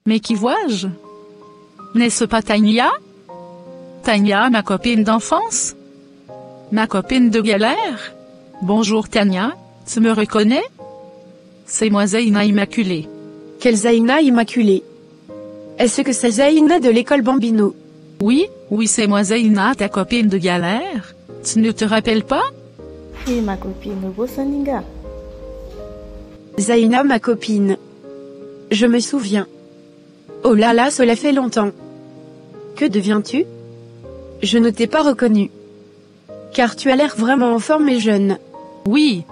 Mais qui vois-je? N'est-ce pas Tania? Tania, ma copine d'enfance? Ma copine de galère? Bonjour Tania, tu me reconnais? C'est moi Zaina Immaculée. Quelle Zaina Immaculée? Est-ce que c'est Zaina de l'école Bambino? Oui, c'est moi Zaina, ta copine de galère. Tu ne te rappelles pas? Oui, ma copine, Bosaninga. Zaina, ma copine. Je me souviens. Oh là là, cela fait longtemps. Que deviens-tu? Je ne t'ai pas reconnu. Car tu as l'air vraiment en forme et jeune. Oui.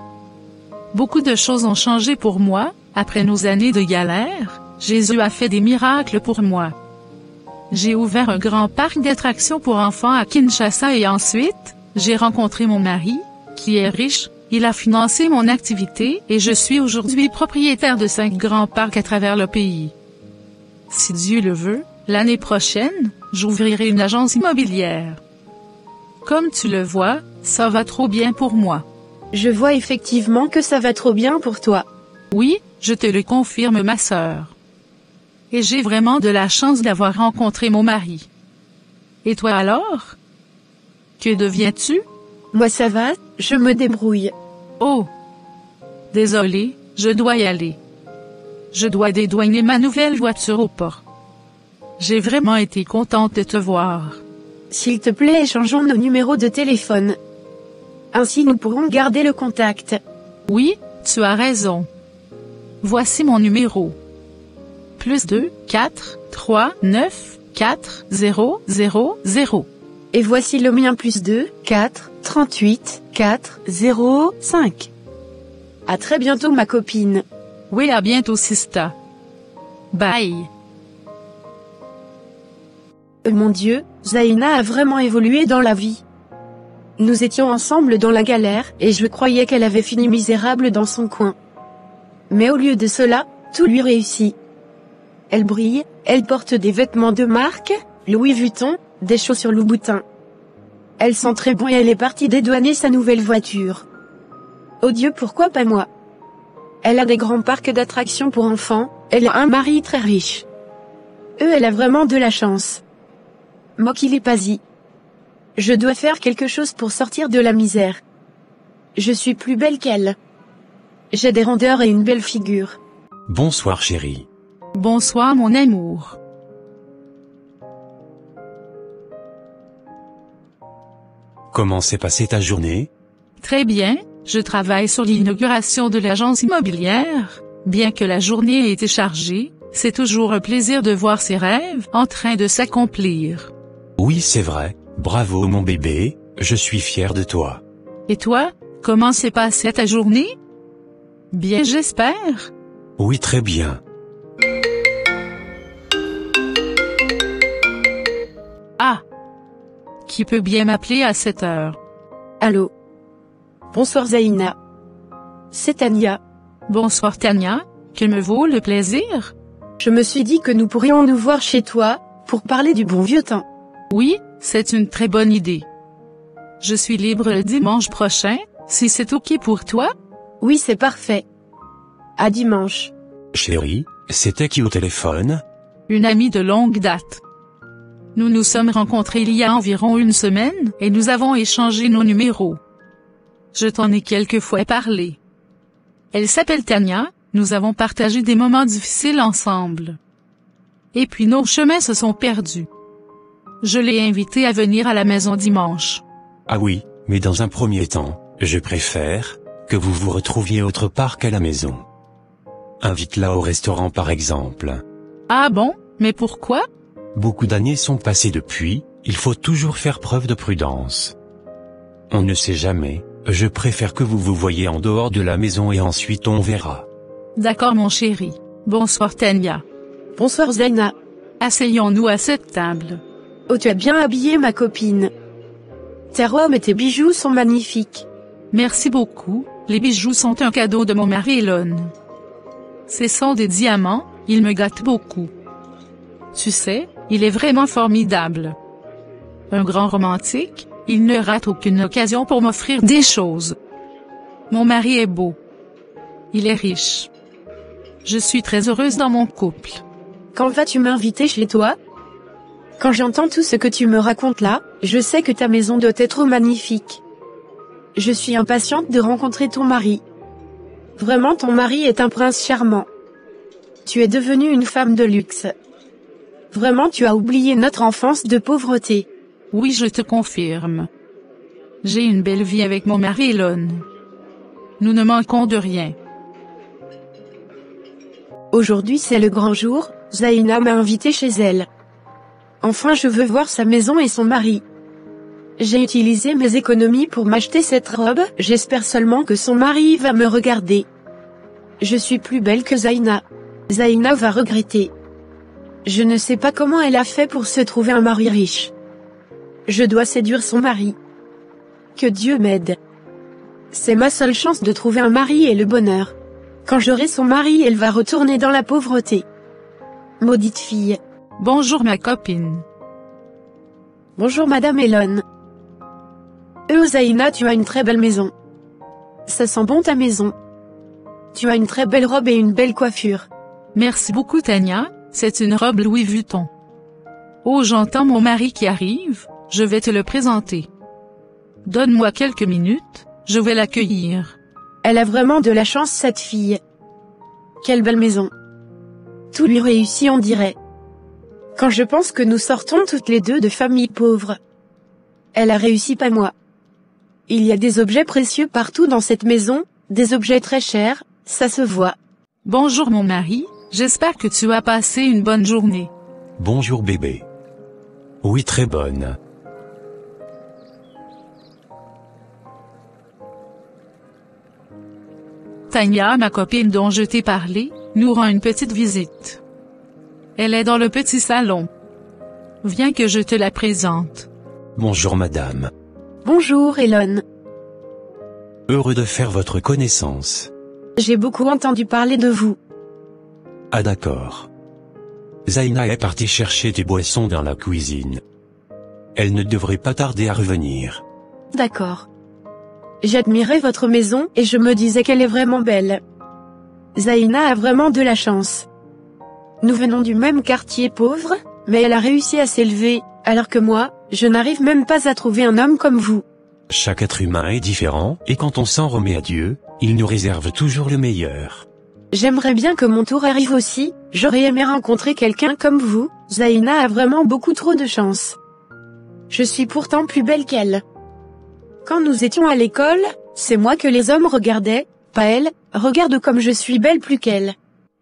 Beaucoup de choses ont changé pour moi, après nos années de galère. Jésus a fait des miracles pour moi. J'ai ouvert un grand parc d'attractions pour enfants à Kinshasa et ensuite, j'ai rencontré mon mari, qui est riche. Il a financé mon activité et je suis aujourd'hui propriétaire de 5 grands parcs à travers le pays. Si Dieu le veut, l'année prochaine, j'ouvrirai une agence immobilière. Comme tu le vois, ça va trop bien pour moi. Je vois effectivement que ça va trop bien pour toi. Oui, je te le confirme ma sœur. Et j'ai vraiment de la chance d'avoir rencontré mon mari. Et toi alors? Que deviens-tu? Moi ça va, je me débrouille. Oh! Désolé, je dois y aller. Je dois dédouaner ma nouvelle voiture au port. J'ai vraiment été contente de te voir. S'il te plaît, échangeons nos numéros de téléphone. Ainsi nous pourrons garder le contact. Oui, tu as raison. Voici mon numéro. +2 4 3 9 4 0 0 0. Et voici le mien +2 4 38 4 0 5. À très bientôt ma copine. Oui, à bientôt Sista. Bye. Mon Dieu, Zaina a vraiment évolué dans la vie. Nous étions ensemble dans la galère et je croyais qu'elle avait fini misérable dans son coin. Mais au lieu de cela, tout lui réussit. Elle brille, elle porte des vêtements de marque, Louis Vuitton, des chaussures Louboutin. Elle sent très bon et elle est partie dédouaner sa nouvelle voiture. Oh Dieu, pourquoi pas moi? Elle a des grands parcs d'attractions pour enfants, elle a un mari très riche. Elle a vraiment de la chance. Moi qui l'ai pas dit. Je dois faire quelque chose pour sortir de la misère. Je suis plus belle qu'elle. J'ai des rondeurs et une belle figure. Bonsoir chérie. Bonsoir mon amour. Comment s'est passée ta journée? Très bien, je travaille sur l'inauguration de l'agence immobilière. Bien que la journée ait été chargée, c'est toujours un plaisir de voir ses rêves en train de s'accomplir. Oui, c'est vrai. Bravo mon bébé, je suis fier de toi. Et toi, comment s'est passée ta journée? Bien, j'espère. Oui, très bien. Ah! Qui peut bien m'appeler à cette heure? Allô? Bonsoir Zaina. C'est Tania. Bonsoir Tania, que me vaut le plaisir? Je me suis dit que nous pourrions nous voir chez toi, pour parler du bon vieux temps. Oui, c'est une très bonne idée. Je suis libre le dimanche prochain, si c'est ok pour toi? Oui, c'est parfait. À dimanche. Chérie, c'était qui au téléphone? Une amie de longue date. Nous nous sommes rencontrés il y a environ une semaine, et nous avons échangé nos numéros. Je t'en ai quelquefois parlé. Elle s'appelle Tania, nous avons partagé des moments difficiles ensemble. Et puis nos chemins se sont perdus. Je l'ai invitée à venir à la maison dimanche. Ah oui, mais dans un premier temps, je préfère que vous vous retrouviez autre part qu'à la maison. Invite-la au restaurant par exemple. Ah bon, mais pourquoi? Beaucoup d'années sont passées depuis, il faut toujours faire preuve de prudence. On ne sait jamais, je préfère que vous vous voyiez en dehors de la maison et ensuite on verra. D'accord mon chéri. Bonsoir Tania. Bonsoir Zaina. Asseyons-nous à cette table. Oh, tu as bien habillé ma copine. Tes robes et tes bijoux sont magnifiques. Merci beaucoup, les bijoux sont un cadeau de mon mari Elon. Ce sont des diamants, ils me gâtent beaucoup. Tu sais, il est vraiment formidable. Un grand romantique, il ne rate aucune occasion pour m'offrir des choses. Mon mari est beau. Il est riche. Je suis très heureuse dans mon couple. Quand vas-tu m'inviter chez toi? Quand j'entends tout ce que tu me racontes là, je sais que ta maison doit être magnifique. Je suis impatiente de rencontrer ton mari. Vraiment, ton mari est un prince charmant. Tu es devenue une femme de luxe. Vraiment, tu as oublié notre enfance de pauvreté. Oui, je te confirme. J'ai une belle vie avec mon mari Elon. Nous ne manquons de rien. Aujourd'hui c'est le grand jour, Zaina m'a invité chez elle. Enfin, je veux voir sa maison et son mari. J'ai utilisé mes économies pour m'acheter cette robe, j'espère seulement que son mari va me regarder. Je suis plus belle que Zaina. Zaina va regretter. Je ne sais pas comment elle a fait pour se trouver un mari riche. Je dois séduire son mari. Que Dieu m'aide. C'est ma seule chance de trouver un mari et le bonheur. Quand j'aurai son mari, elle va retourner dans la pauvreté. Maudite fille. Bonjour ma copine. Bonjour Madame Elon. Zaina, tu as une très belle maison. Ça sent bon ta maison. Tu as une très belle robe et une belle coiffure. Merci beaucoup Tania, c'est une robe Louis Vuitton. Oh, j'entends mon mari qui arrive, je vais te le présenter. Donne-moi quelques minutes, je vais l'accueillir. Elle a vraiment de la chance cette fille. Quelle belle maison. Tout lui réussit on dirait. Quand je pense que nous sortons toutes les deux de familles pauvres. Elle a réussi pas moi. Il y a des objets précieux partout dans cette maison, des objets très chers, ça se voit. Bonjour mon mari, j'espère que tu as passé une bonne journée. Bonjour bébé. Oui, très bonne. Tania, ma copine dont je t'ai parlé, nous rend une petite visite. Elle est dans le petit salon. Viens que je te la présente. Bonjour madame. Bonjour Elon. Heureux de faire votre connaissance. J'ai beaucoup entendu parler de vous. Ah d'accord. Zaina est partie chercher des boissons dans la cuisine. Elle ne devrait pas tarder à revenir. D'accord. J'admirais votre maison et je me disais qu'elle est vraiment belle. Zaina a vraiment de la chance. Nous venons du même quartier pauvre, mais elle a réussi à s'élever, alors que moi, je n'arrive même pas à trouver un homme comme vous. Chaque être humain est différent, et quand on s'en remet à Dieu, il nous réserve toujours le meilleur. J'aimerais bien que mon tour arrive aussi, j'aurais aimé rencontrer quelqu'un comme vous, Zaina a vraiment beaucoup trop de chance. Je suis pourtant plus belle qu'elle. Quand nous étions à l'école, c'est moi que les hommes regardaient, pas elle, regarde comme je suis belle plus qu'elle.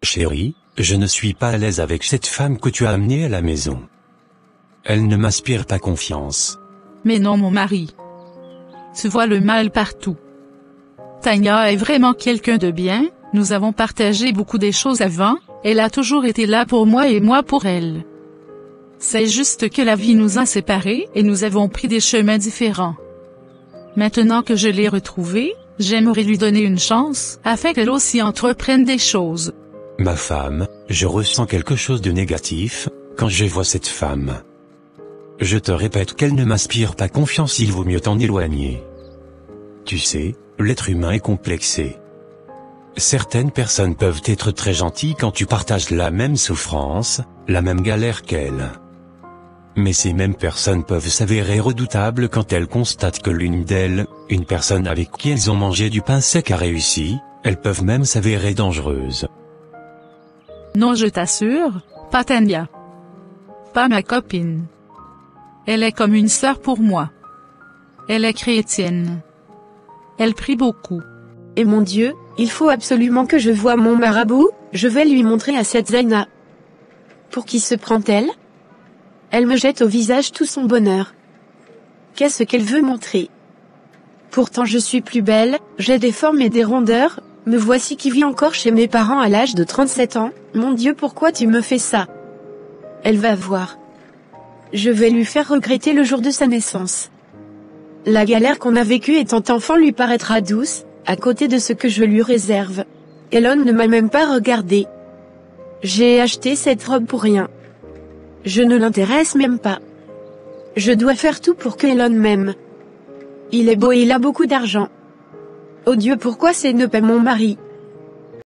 Chérie, je ne suis pas à l'aise avec cette femme que tu as amenée à la maison. Elle ne m'inspire pas confiance. Mais non mon mari. Tu vois le mal partout. Tania est vraiment quelqu'un de bien, nous avons partagé beaucoup des choses avant, elle a toujours été là pour moi et moi pour elle. C'est juste que la vie nous a séparés et nous avons pris des chemins différents. Maintenant que je l'ai retrouvée, j'aimerais lui donner une chance, afin qu'elle aussi entreprenne des choses. Ma femme, je ressens quelque chose de négatif, quand je vois cette femme. Je te répète qu'elle ne m'inspire pas confiance, il vaut mieux t'en éloigner. Tu sais, l'être humain est complexé. Certaines personnes peuvent être très gentilles quand tu partages la même souffrance, la même galère qu'elles. Mais ces mêmes personnes peuvent s'avérer redoutables quand elles constatent que l'une d'elles, une personne avec qui elles ont mangé du pain sec a réussi, elles peuvent même s'avérer dangereuses. Non, je t'assure, pas Tania. Pas ma copine. Elle est comme une sœur pour moi. Elle est chrétienne. Elle prie beaucoup. Et mon Dieu, il faut absolument que je voie mon marabout, je vais lui montrer à cette Zaina. Pour qui se prend-elle? Elle me jette au visage tout son bonheur. Qu'est-ce qu'elle veut montrer? Pourtant je suis plus belle, j'ai des formes et des rondeurs, me voici qui vis encore chez mes parents à l'âge de 37 ans, mon Dieu pourquoi tu me fais ça? Elle va voir. Je vais lui faire regretter le jour de sa naissance. La galère qu'on a vécue étant enfant lui paraîtra douce, à côté de ce que je lui réserve. Elon ne m'a même pas regardé. J'ai acheté cette robe pour rien. Je ne l'intéresse même pas. Je dois faire tout pour que Elon m'aime. Il est beau et il a beaucoup d'argent. Oh Dieu, pourquoi c'est ne pas mon mari?